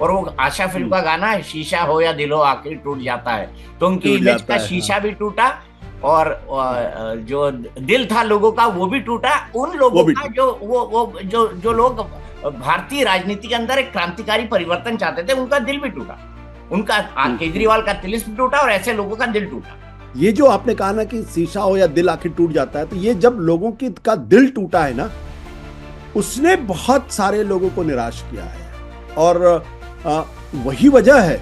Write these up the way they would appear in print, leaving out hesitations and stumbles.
और वो आशा फिल्म का गाना है, शीशा हो या दिल हो आखिर टूट जाता है, तो उनकी टूट इमेज जाता का है। हाँ, शीशा भी टूटा और जो दिल था लोगों का वो भी टूटा। उन वो लोगों भी का टूट। जो वो जो लोग भारतीय राजनीति के अंदर एक क्रांतिकारी परिवर्तन चाहते थे, उनका दिल भी टूटा। उनका हम्म। केजरीवाल का तिलिस्म टूटा और ऐसे लोगों का दिल टूटा। ये जो आपने कहा ना कि शीशा हो या दिल आखिर टूट जाता है, तो ये जब लोगों की का दिल टूटा है ना, उसने बहुत सारे लोगों को निराश किया है। और आ, वही वजह है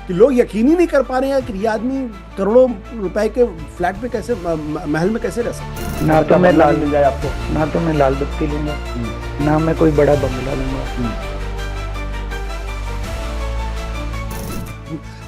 कि लोग यकीन ही नहीं कर पा रहे हैं कि ये आदमी करोड़ों रुपए के फ्लैट में कैसे, महल में कैसे रह सकता है। ना तो मैं लाल मिल जाए आपको। ना तो मैं लाल बत्ती लूंगा, ना मैं कोई बड़ा बंगला लूंगा।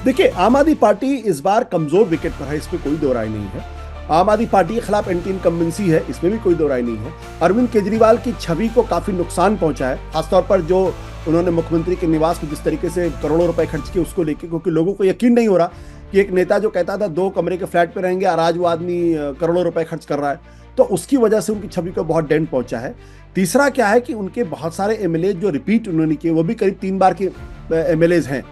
देखिए, आम आदमी पार्टी इस बार कमजोर विकेट पर है, इसमें कोई दो राय नहीं है। आम आदमी पार्टी के खिलाफ एंटी इनकम्बेंसी है, इसमें भी कोई दो राय नहीं है। अरविंद केजरीवाल की छवि को काफी नुकसान पहुंचा है, खासतौर पर जो उन्होंने मुख्यमंत्री के निवास में जिस तरीके से करोड़ों रुपए खर्च किए उसको लेकर, क्योंकि लोगों को यकीन नहीं हो रहा कि एक नेता जो कहता था 2 कमरे के फ्लैट पे रहेंगे और आज वो आदमी करोड़ों रुपए खर्च कर रहा है, तो उसकी वजह से उनकी छवि को बहुत डेंट पहुंचा है। तीसरा क्या है कि उनके बहुत सारे एमएलए जो रिपीट उन्होंने किए, वो भी करीब 3 बार के एमएलए हैं।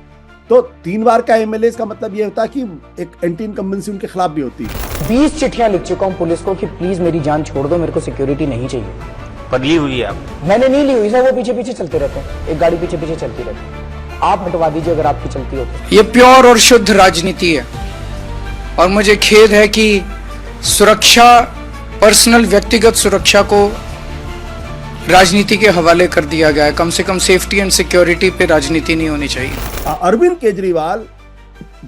तो 3 बार का एमएलए का मतलब ये होता है कि एक एंटी इनकम्बेंसी उनके खिलाफ भी होती है। 20 चिट्ठियां लिख चुका हूं पुलिस को कि प्लीज मेरी जान छोड़ दो, मेरे को सिक्योरिटी नहीं चाहिए। बदली हुई है आप? मैंने नहीं ली हुई सर, वो पीछे पीछे चलते रहते हैं, एक गाड़ी पीछे पीछे चलती रहती है। आप हटवा दीजिए अगर आपकी चलती हो तो। ये प्योर और शुद्ध राजनीति है और मुझे खेद है कि सुरक्षा, पर्सनल व्यक्तिगत सुरक्षा को राजनीति के हवाले कर दिया गया है। कम से कम सेफ्टी एंड सिक्योरिटी पे राजनीति नहीं होनी चाहिए। अरविंद केजरीवाल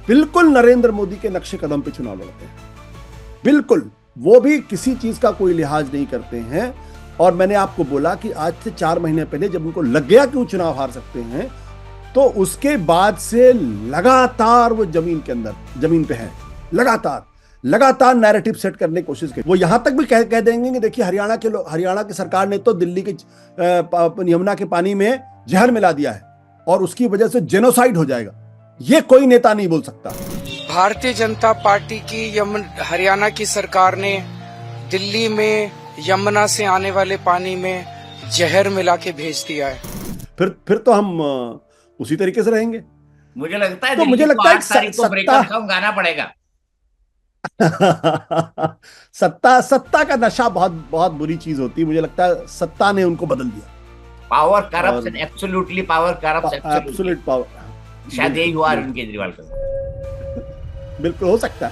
बिल्कुल नरेंद्र मोदी के नक्शे कदम पे चुनाव लड़ते हैं, बिल्कुल। वो भी किसी चीज का कोई लिहाज नहीं करते हैं। और मैंने आपको बोला कि आज से 4 महीने पहले जब उनको लग गया कि वो चुनाव हार सकते हैं, तो उसके बाद से लगातार वो जमीन पे है, लगातार नैरेटिव सेट करने की कोशिश की। वो यहां तक भी कह देंगे कि देखिए, हरियाणा की सरकार ने तो दिल्ली के यमुना के पानी में जहर मिला दिया है और उसकी वजह से जेनोसाइड हो जाएगा। ये कोई नेता नहीं बोल सकता। भारतीय जनता पार्टी की हरियाणा की सरकार ने दिल्ली में यमुना से आने वाले पानी में जहर मिला के भेज दिया है। फिर तो हम उसी तरीके से रहेंगे। मुझे लगता है तो मुझे दिल्ली को लगता है 8 तारीख को ब्रेकअप सॉन्ग गाना पड़ेगा। सत्ता का नशा बहुत बहुत बुरी चीज होती है। मुझे लगता है सत्ता ने उनको बदल दिया। Power corruption, absolutely power corruption, absolute power. शायद यही हुआ अरविंद केजरीवाल का। बिल्कुल हो सकता है।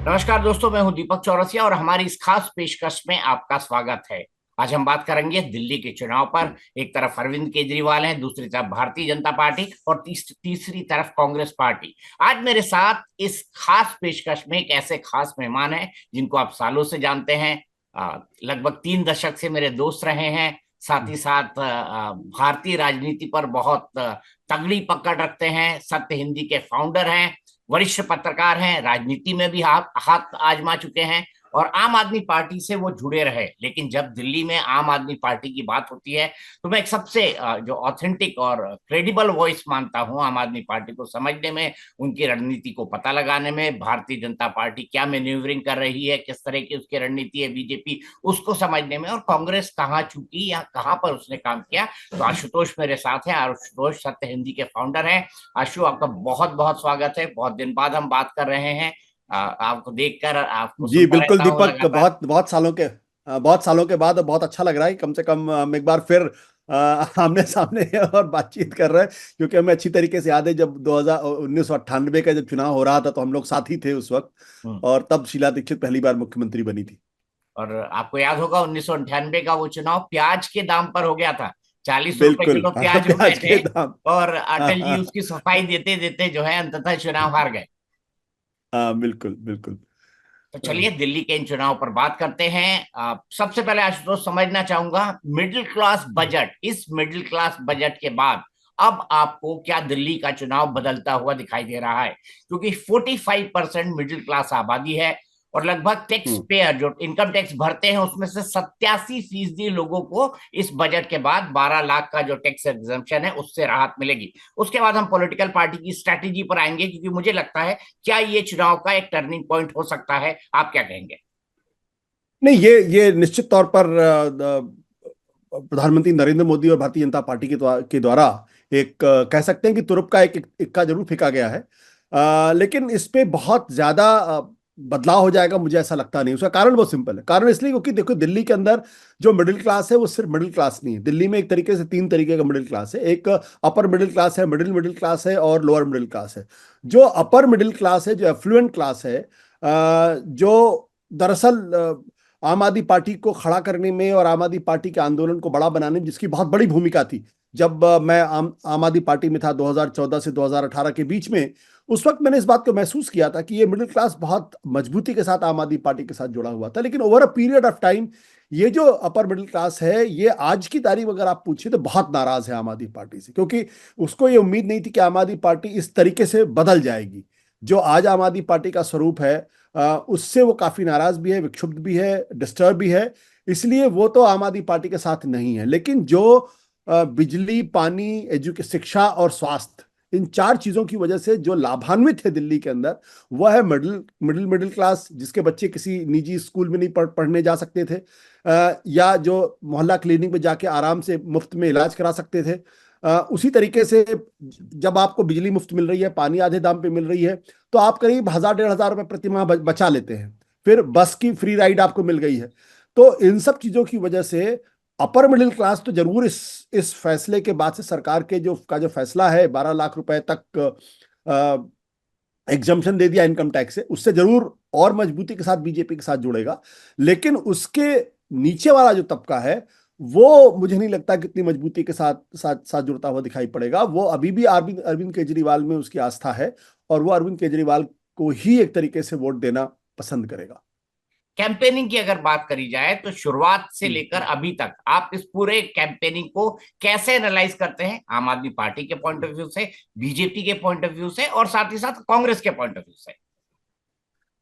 नमस्कार दोस्तों, मैं हूं दीपक चौरसिया और हमारी इस खास पेशकश में आपका स्वागत है। आज हम बात करेंगे दिल्ली के चुनाव पर। एक तरफ अरविंद केजरीवाल हैं, दूसरी तरफ भारतीय जनता पार्टी और तीसरी तरफ कांग्रेस पार्टी। आज मेरे साथ इस खास पेशकश में एक ऐसे खास मेहमान हैं जिनको आप सालों से जानते हैं, लगभग 3 दशक से मेरे दोस्त रहे हैं, साथ ही साथ भारतीय राजनीति पर बहुत तगड़ी पकड़ रखते हैं, सत्य हिंदी के फाउंडर हैं, वरिष्ठ पत्रकार हैं, राजनीति में भी हाथ आजमा चुके हैं और आम आदमी पार्टी से वो जुड़े रहे। लेकिन जब दिल्ली में आम आदमी पार्टी की बात होती है तो मैं एक सबसे जो ऑथेंटिक और क्रेडिबल वॉइस मानता हूं आम आदमी पार्टी को समझने में, उनकी रणनीति को पता लगाने में, भारतीय जनता पार्टी क्या मैन्यूवरिंग कर रही है, किस तरह की उसकी रणनीति है बीजेपी, उसको समझने में, और कांग्रेस कहाँ चुकी या कहाँ पर उसने काम किया। तो आशुतोष मेरे साथ हैं। आशुतोष सत्य हिंदी के फाउंडर हैं। आशु, आपका बहुत बहुत स्वागत है। बहुत दिन बाद हम बात कर रहे हैं, आपको देखकर, आपको जी सुनता बिल्कुल रहता हूँ दीपक, लगातार। बहुत सालों के बाद बहुत अच्छा लग रहा है। कम से कम हम एक बार फिर आमने सामने और बातचीत कर रहे हैं, क्योंकि हमें अच्छी तरीके से याद है जब 1998 का जब चुनाव हो रहा था तो हम लोग साथी थे उस वक्त, और तब शीला दीक्षित पहली बार मुख्यमंत्री बनी थी। और आपको याद होगा 1998 का वो चुनाव प्याज के दाम पर हो गया था। 40 रुपए बिल्कुल। किलो हाँ, प्याज हो गए प्याज थे के दाम। और हाँ अटल जी हाँ उसकी सफाई देते देते जो है अंततः चुनाव हार गए। हाँ, बिल्कुल बिल्कुल। तो चलिए दिल्ली के इन चुनाव पर बात करते हैं। सबसे पहले आशुतोष, समझना चाहूंगा मिडिल क्लास बजट, इस मिडिल क्लास बजट के बाद अब आपको क्या दिल्ली का चुनाव बदलता हुआ दिखाई दे रहा है? क्योंकि 45% मिडिल क्लास आबादी है और लगभग टैक्स पेयर जो इनकम टैक्स भरते हैं उसमें से 87% लोगों को इस बजट के बाद 12 लाख का जो टैक्स एग्जम्पशन है उससे राहत मिलेगी। उसके बाद हम पॉलिटिकल पार्टी की स्ट्रैटेजी पर आएंगे, क्योंकि मुझे लगता है क्या ये चुनाव का एक टर्निंग पॉइंट हो सकता है। आप क्या कहेंगे? नहीं, ये निश्चित तौर पर प्रधानमंत्री नरेंद्र मोदी और भारतीय जनता पार्टी के द्वारा एक कह सकते हैं कि तुरुप का एक इक्का जरूर फेंका गया है। लेकिन इस पे बहुत ज्यादा बदलाव हो जाएगा मुझे ऐसा लगता नहीं। उसका कारण बहुत सिंपल है। कारण इसलिए क्योंकि देखो, दिल्ली के अंदर जो मिडिल क्लास है वो सिर्फ मिडिल क्लास नहीं है। दिल्ली में एक तरीके से तीन तरीके का मिडिल क्लास है। एक अपर मिडिल क्लास है, मिडिल मिडिल क्लास है और लोअर मिडिल क्लास है। जो अपर मिडिल क्लास है, जो एफ्लुएंट क्लास है, जो दरअसल आम आदमी पार्टी को खड़ा करने में और आम आदमी पार्टी के आंदोलन को बड़ा बनाने में जिसकी बहुत बड़ी भूमिका थी, जब मैं आम आदमी पार्टी में था 2014 से 2018 के बीच में, उस वक्त मैंने इस बात को महसूस किया था कि ये मिडिल क्लास बहुत मजबूती के साथ आम आदमी पार्टी के साथ जुड़ा हुआ था। लेकिन over a period of time ये जो अपर मिडिल क्लास है, ये आज की तारीख अगर आप पूछे तो बहुत नाराज है आम आदमी पार्टी से, क्योंकि उसको ये उम्मीद नहीं थी कि आम आदमी पार्टी इस तरीके से बदल जाएगी। जो आज आम आदमी पार्टी का स्वरूप है, उससे वो काफी नाराज भी है, विक्षुब्ध भी है, डिस्टर्ब भी है। इसलिए वो तो आम आदमी पार्टी के साथ नहीं है। लेकिन जो बिजली, पानी, शिक्षा और स्वास्थ्य, इन चार चीजों की वजह से जो लाभान्वित है दिल्ली के अंदर, वह है मिडिल क्लास, जिसके बच्चे किसी निजी स्कूल में नहीं पढ़ने जा सकते थे, या जो मोहल्ला क्लिनिक में जाके आराम से मुफ्त में इलाज करा सकते थे। उसी तरीके से जब आपको बिजली मुफ्त मिल रही है, पानी आधे दाम पे मिल रही है, तो आप करीब 1,000-1,500 रुपए प्रति माह बचा लेते हैं। फिर बस की फ्री राइड आपको मिल गई है। तो इन सब चीजों की वजह से अपर मिडिल क्लास तो जरूर इस फैसले के बाद से, सरकार के जो फैसला है 12 लाख रुपए तक एग्जम्पशन दे दिया इनकम टैक्स से, उससे जरूर और मजबूती के साथ बीजेपी के साथ जुड़ेगा। लेकिन उसके नीचे वाला जो तबका है, वो मुझे नहीं लगता कितनी मजबूती के साथ साथ साथ जुड़ता हुआ दिखाई पड़ेगा। वो अभी भी अरविंद केजरीवाल में उसकी आस्था है और वो अरविंद केजरीवाल को ही एक तरीके से वोट देना पसंद करेगा। कैंपेनिंग की अगर बात करी जाए तो शुरुआत से लेकर अभी तक आप इस पूरे कैंपेनिंग को कैसे एनालाइज करते हैं, आम आदमी पार्टी के पॉइंट ऑफ व्यू से, बीजेपी के पॉइंट ऑफ व्यू से और साथ ही साथ कांग्रेस के पॉइंट ऑफ व्यू से?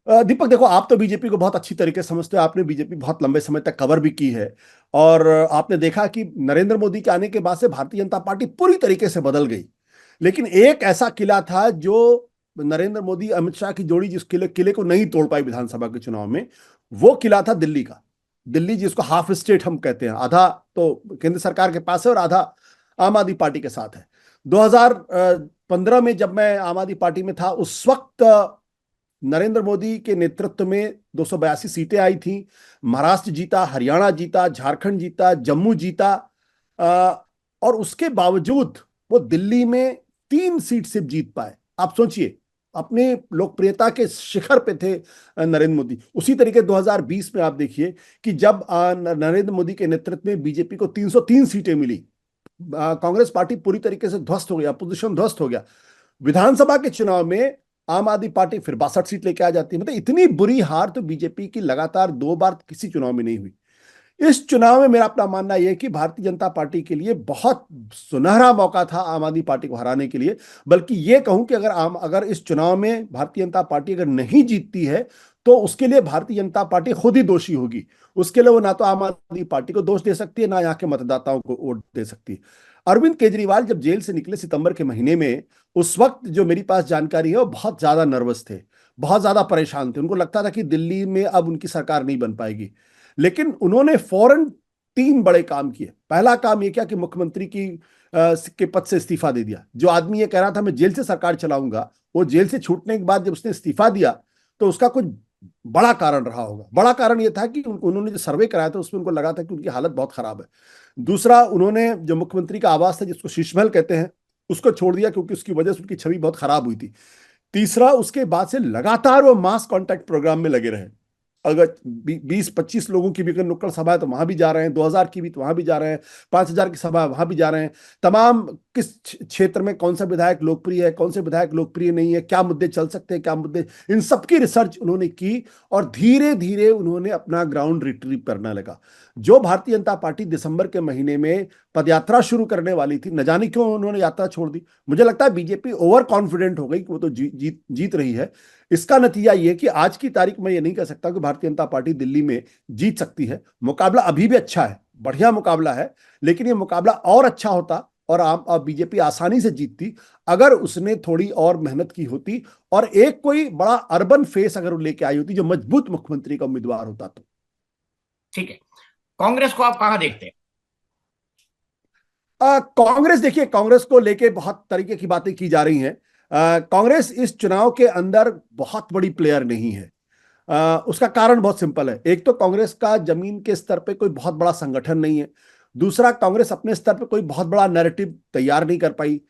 दीपक देखो, आप तो बीजेपी को बहुत अच्छी तरीके से समझते हो। आपने बीजेपी बहुत लंबे समय तक कवर भी की है और आपने देखा कि नरेंद्र मोदी के आने के बाद से भारतीय जनता पार्टी पूरी तरीके से बदल गई। लेकिन एक ऐसा किला था जो नरेंद्र मोदी अमित शाह की जोड़ी जिस किले को नहीं तोड़ पाई विधानसभा के चुनाव में, वो किला था दिल्ली का। दिल्ली जिसको हाफ स्टेट हम कहते हैं, आधा तो केंद्र सरकार के पास है और आधा आम आदमी पार्टी के साथ है। 2015 में जब मैं आम आदमी पार्टी में था, उस वक्त नरेंद्र मोदी के नेतृत्व में 282 सीटें आई थी। महाराष्ट्र जीता, हरियाणा जीता, झारखंड जीता, जम्मू जीता, और उसके बावजूद वो दिल्ली में 3 सीट सिर्फ जीत पाए। आप सोचिए, अपने लोकप्रियता के शिखर पे थे नरेंद्र मोदी। उसी तरीके 2020 में आप देखिए कि जब नरेंद्र मोदी के नेतृत्व में बीजेपी को 303 सीटें मिली, कांग्रेस पार्टी पूरी तरीके से ध्वस्त हो गया, अपोजिशन ध्वस्त हो गया। विधानसभा के चुनाव में आम आदमी पार्टी फिर 62 सीट लेके आ जाती है। मतलब इतनी बुरी हार तो बीजेपी की लगातार 2 बार किसी चुनाव में नहीं हुई। इस चुनाव में मेरा अपना मानना यह है कि भारतीय जनता पार्टी के लिए बहुत सुनहरा मौका था आम आदमी पार्टी को हराने के लिए। बल्कि यह कहूं कि अगर इस चुनाव में भारतीय जनता पार्टी अगर नहीं जीतती है तो उसके लिए भारतीय जनता पार्टी खुद ही दोषी होगी। उसके लिए वो ना तो आम आदमी पार्टी को दोष दे सकती है, ना यहाँ के मतदाताओं को वोट दे सकती है। अरविंद केजरीवाल जब जेल से निकले सितंबर के महीने में, उस वक्त जो मेरी पास जानकारी है, वो बहुत ज्यादा नर्वस थे, बहुत ज्यादा परेशान थे। उनको लगता था कि दिल्ली में अब उनकी सरकार नहीं बन पाएगी। लेकिन उन्होंने फौरन 3 बड़े काम किए। पहला काम यह किया कि मुख्यमंत्री के पद से इस्तीफा दे दिया। जो आदमी ये कह रहा था मैं जेल से सरकार चलाऊंगा, वो जेल से छूटने के बाद जब उसने इस्तीफा दिया तो उसका कुछ बड़ा कारण रहा होगा। बड़ा कारण यह था कि उन्होंने जो सर्वे कराया था उसमें उनको लगा था कि उनकी हालत बहुत खराब है। दूसरा, उन्होंने जो मुख्यमंत्री का आवास था जिसको शीश महल कहते हैं, उसको छोड़ दिया क्योंकि उसकी वजह से उनकी छवि बहुत खराब हुई थी। तीसरा, उसके बाद से लगातार वो मास कॉन्टैक्ट प्रोग्राम में लगे रहे। अगर 20-25 लोगों की भी अगर नुक्कड़ सभा है तो वहां भी जा रहे हैं, 2000 की भी तो वहां भी जा रहे हैं, 5000 की सभा वहां भी जा रहे हैं। तमाम किस क्षेत्र में कौन सा विधायक लोकप्रिय है, कौन से विधायक लोकप्रिय नहीं है, क्या मुद्दे चल सकते हैं, क्या मुद्दे, इन सबकी रिसर्च उन्होंने की और धीरे धीरे उन्होंने अपना ग्राउंड रिट्रीव करना लगा। जो भारतीय जनता पार्टी दिसंबर के महीने में पदयात्रा शुरू करने वाली थी, न जाने क्यों उन्होंने यात्रा छोड़ दी। मुझे लगता है बीजेपी ओवर कॉन्फिडेंट हो गई कि वो तो जीत रही है। इसका नतीजा ये कि आज की तारीख में ये नहीं कह सकता कि भारतीय जनता पार्टी दिल्ली में जीत सकती है। मुकाबला अभी भी अच्छा है, बढ़िया मुकाबला है, लेकिन ये मुकाबला और अच्छा होता और बीजेपी आसानी से जीतती अगर उसने थोड़ी और मेहनत की होती और एक कोई बड़ा अर्बन फेस अगर वो लेके आई होती जो मजबूत मुख्यमंत्री का उम्मीदवार होता तो। ठीक है, कांग्रेस को आप कहां देखते हैं? कांग्रेस, देखिए कांग्रेस को लेके बहुत तरीके की बातें की जा रही हैं। कांग्रेस इस चुनाव के अंदर बहुत बड़ी प्लेयर नहीं है। उसका कारण बहुत सिंपल है। एक तो कांग्रेस का जमीन के स्तर पे कोई बहुत बड़ा संगठन नहीं है। दूसरा, कांग्रेस अपने स्तर पे कोई बहुत बड़ा नैरेटिव तैयार नहीं कर पाई।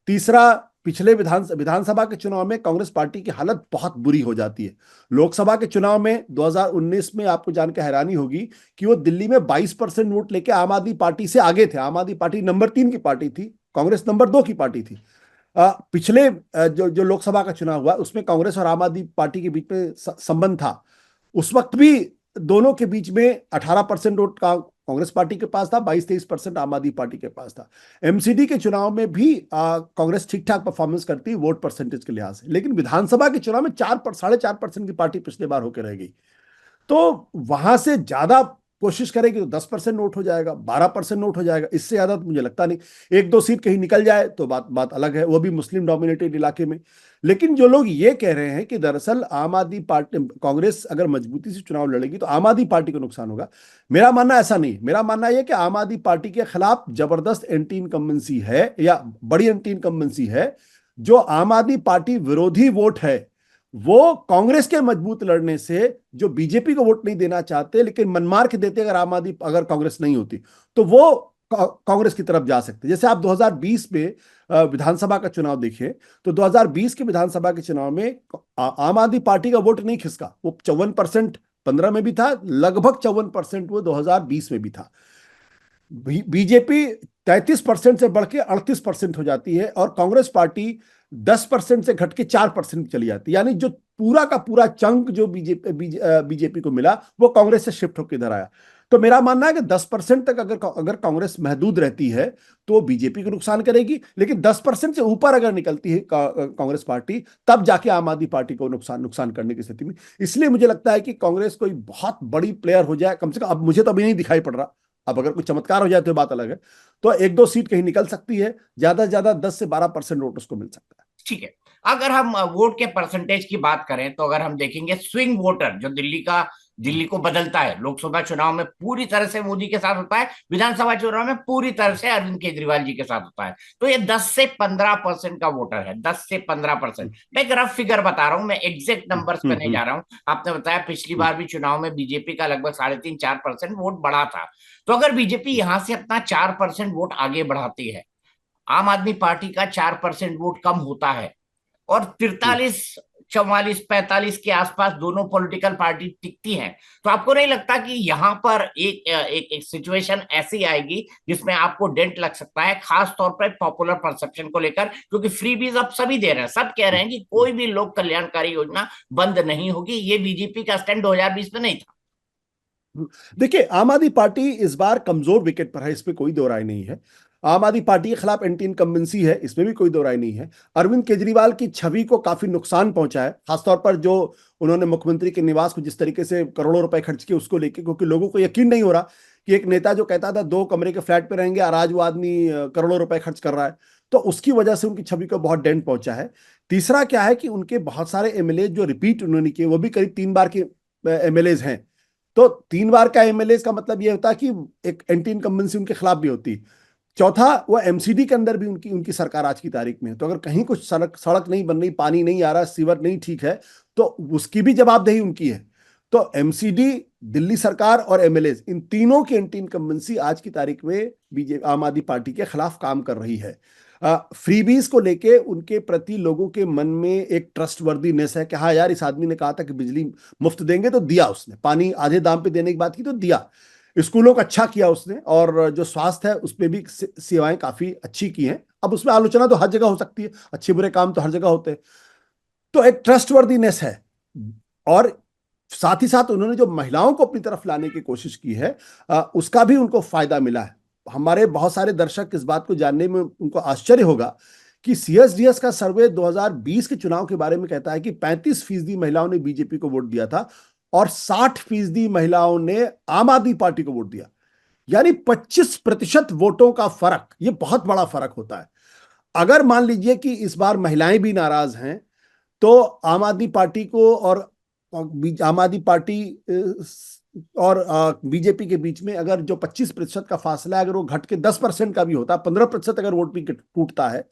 तीसरा, पिछले विधानसभा के चुनाव में कांग्रेस पार्टी की हालत बहुत बुरी हो जाती है। लोकसभा के चुनाव में 2019 में आपको जानकर हैरानी होगी कि वो दिल्ली में 22% वोट लेके आम आदमी पार्टी से आगे थे। आम आदमी पार्टी नंबर 3 की पार्टी थी, कांग्रेस नंबर 2 की पार्टी थी। पिछले जो जो लोकसभा का चुनाव हुआ उसमें कांग्रेस और आम आदमी पार्टी के बीच में संबंध था। उस वक्त भी दोनों के बीच में 18% वोट का कांग्रेस पार्टी के पास था, 22-23% आम आदमी पार्टी के पास था। एमसीडी के चुनाव में भी कांग्रेस ठीक ठाक परफॉर्मेंस करती वोट परसेंटेज के लिहाज से, लेकिन विधानसभा के चुनाव में 4.5% की पार्टी पिछले बार होकर रह गई। तो वहां से ज्यादा कोशिश करेगी तो 10% नोट हो जाएगा, 12% नोट हो जाएगा, इससे ज्यादा तो मुझे लगता नहीं। एक दो सीट कहीं निकल जाए तो बात बात अलग है, वो भी मुस्लिम डोमिनेटेड इलाके में। लेकिन जो लोग ये कह रहे हैं कि दरअसल आम आदमी पार्टी, कांग्रेस अगर मजबूती से चुनाव लड़ेगी तो आम आदमी पार्टी को नुकसान होगा, मेरा मानना ऐसा नहीं। मेरा मानना यह कि आम आदमी पार्टी के खिलाफ जबरदस्त एंटी इनकम्बेंसी है या बड़ी एंटी इनकम्बेंसी है। जो आम आदमी पार्टी विरोधी वोट है वो कांग्रेस के मजबूत लड़ने से, जो बीजेपी को वोट नहीं देना चाहते लेकिन मनमार के देते अगर कांग्रेस नहीं होती तो वो कांग्रेस की तरफ जा सकते। जैसे आप 2020 में विधानसभा का चुनाव देखें तो 2020 के विधानसभा के चुनाव में आम आदमी पार्टी का वोट नहीं खिसका। वो 54% 15 में भी था, लगभग 54% वो 2020 में भी था। बीजेपी 33% से बढ़ के 38% हो जाती है और कांग्रेस पार्टी 10% से घट के 4% चली जाती है। यानी जो पूरा का पूरा चंक जो बीजेपी को मिला वो कांग्रेस से शिफ्ट होकर इधर आया। तो मेरा मानना है कि 10% तक अगर कांग्रेस महदूद रहती है तो बीजेपी को नुकसान करेगी, लेकिन 10% से ऊपर अगर निकलती है कांग्रेस पार्टी तब जाके आम आदमी पार्टी को नुकसान करने की स्थिति में। इसलिए मुझे लगता है कि कांग्रेस कोई बहुत बड़ी प्लेयर हो जाए, कम से कम अब मुझे तो अभी नहीं दिखाई पड़ रहा। अब अगर कोई चमत्कार हो जाए तो बात अलग है, तो एक दो सीट कहीं निकल सकती है, ज्यादा से ज्यादा 10 से 12% वोट उसको मिल सकता है। ठीक है। अगर हम वोट के परसेंटेज की बात करें तो अगर हम देखेंगे स्विंग वोटर जो दिल्ली को बदलता है, लोकसभा चुनाव में पूरी तरह से मोदी के साथ होता है, विधानसभा चुनाव में पूरी तरह से अरविंद केजरीवाल जी के साथ होता है, तो ये 10 से 15% का वोटर है। 10 से 15%। मैं एक रफ फिगर बता रहा हूं, मैं एग्जैक्ट नंबर्स पे नहीं जा रहा हूं। आपने बताया पिछली बार भी चुनाव में बीजेपी का लगभग 3.5-4% वोट बढ़ा था। तो अगर बीजेपी यहां से अपना 4% वोट आगे बढ़ाती है, आम आदमी पार्टी का 4% वोट कम होता है और 43-44-45 के आसपास दोनों पॉलिटिकल पार्टी टिकती हैं, तो आपको नहीं लगता कि यहां पर एक सिचुएशन ऐसी आएगी जिसमें आपको डेंट लग सकता है, खास तौर पर पॉपुलर परसेप्शन को लेकर? क्योंकि फ्रीबीज अब सभी दे रहे हैं, सब कह रहे हैं कि कोई भी लोक कल्याणकारी योजना बंद नहीं होगी। ये बीजेपी का स्टैंड 2020 में नहीं था। देखिए, आम आदमी पार्टी इस बार कमजोर विकेट पर है, इसमें कोई दो राय नहीं है। आम आदमी पार्टी के खिलाफ एंटी इनकम्बेंसी है, इसमें भी कोई दो राय नहीं है। अरविंद केजरीवाल की छवि को काफी नुकसान पहुंचा है, खासतौर पर जो उन्होंने मुख्यमंत्री के निवास को जिस तरीके से करोड़ों रुपए खर्च किए उसको लेकर, क्योंकि लोगों को यकीन नहीं हो रहा कि एक नेता जो कहता था 2 कमरे के फ्लैट पे रहेंगे और आज वो आदमी करोड़ों रुपए खर्च कर रहा है। तो उसकी वजह से उनकी छवि को बहुत डेंट पहुंचा है। तीसरा क्या है कि उनके बहुत सारे एमएलए जो रिपीट उन्होंने किए वो भी करीब 3 बार के एमएलए हैं। तो 3 बार का एमएलए का मतलब यह होता है कि एक एंटी इनकम्बेंसी उनके खिलाफ भी होती। चौथा, वो एमसीडी के अंदर भी उनकी सरकार आज की तारीख में है। तो अगर कहीं कुछ सड़क नहीं बन रही, पानी नहीं आ रहा, सीवर नहीं ठीक है, तो उसकी भी जवाबदेही उनकी है। तो एमसीडी, दिल्ली सरकार और एमएलए, इन तीनों की एंटी इनकम्बेंसी आज की तारीख में बीजेपी आम आदमी पार्टी के खिलाफ काम कर रही है। फ्रीबीज को लेके उनके प्रति लोगों के मन में एक ट्रस्टवर्दीनेस है कि हाँ यार, इस आदमी ने कहा था कि बिजली मुफ्त देंगे तो दिया, उसने पानी आधे दाम पे देने की बात की तो दिया, स्कूलों का अच्छा किया उसने, और जो स्वास्थ्य है उसमें भी सेवाएं काफी अच्छी की हैं। अब उसमें आलोचना तो हर जगह हो सकती है, अच्छे बुरे काम तो हर जगह होते हैं। तो एक ट्रस्टवर्दीनेस है, और साथ ही साथ उन्होंने जो महिलाओं को अपनी तरफ लाने की कोशिश की है उसका भी उनको फायदा मिला है। हमारे बहुत सारे दर्शक इस बात को जानने में उनको आश्चर्य होगा कि सीएसडीएस का सर्वे 2020 के चुनाव के बारे में कहता है कि 35% महिलाओं ने बीजेपी को वोट दिया था और 60% महिलाओं ने आम आदमी पार्टी को वोट दिया। यानी 25% वोटों का फर्क, ये बहुत बड़ा फर्क होता है। अगर मान लीजिए कि इस बार महिलाएं भी नाराज हैं तो आम आदमी पार्टी को और आम आदमी पार्टी और बीजेपी के बीच में अगर जो 25% का फासला है, अगर वो घट के 10% का भी होता, 15% अगर वोट भी टूटता है,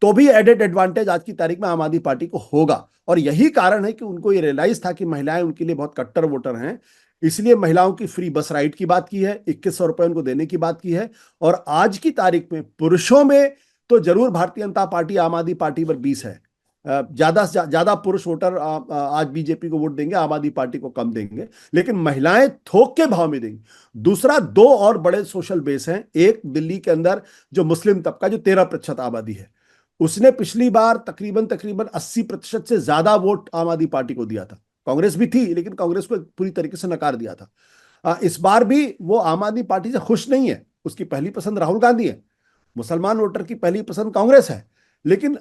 तो भी एडेड एडवांटेज आज की तारीख में आम आदमी पार्टी को होगा। और यही कारण है कि उनको ये रियलाइज था कि महिलाएं उनके लिए बहुत कट्टर वोटर हैं, इसलिए महिलाओं की फ्री बस राइड की बात की है, 2100 रुपए उनको देने की बात की है। और आज की तारीख में पुरुषों में तो जरूर भारतीय जनता पार्टी आम आदमी पार्टी पर 20 है। ज्यादा से ज्यादा पुरुष वोटर आज बीजेपी को वोट देंगे, आम आदमी पार्टी को कम देंगे, लेकिन महिलाएं थोक के भाव में देंगी। दूसरा, दो और बड़े सोशल बेस हैं। एक दिल्ली के अंदर जो मुस्लिम तबका, जो 13% आबादी है, उसने पिछली बार तकरीबन तकरीबन 80% से ज्यादा वोट आम आदमी पार्टी को दिया था। कांग्रेस भी थी, लेकिन कांग्रेस को पूरी तरीके से नकार दिया था। इस बार भी वो आम आदमी पार्टी से खुश नहीं है। उसकी पहली पसंद राहुल गांधी है, मुसलमान वोटर की पहली पसंद कांग्रेस है। लेकिन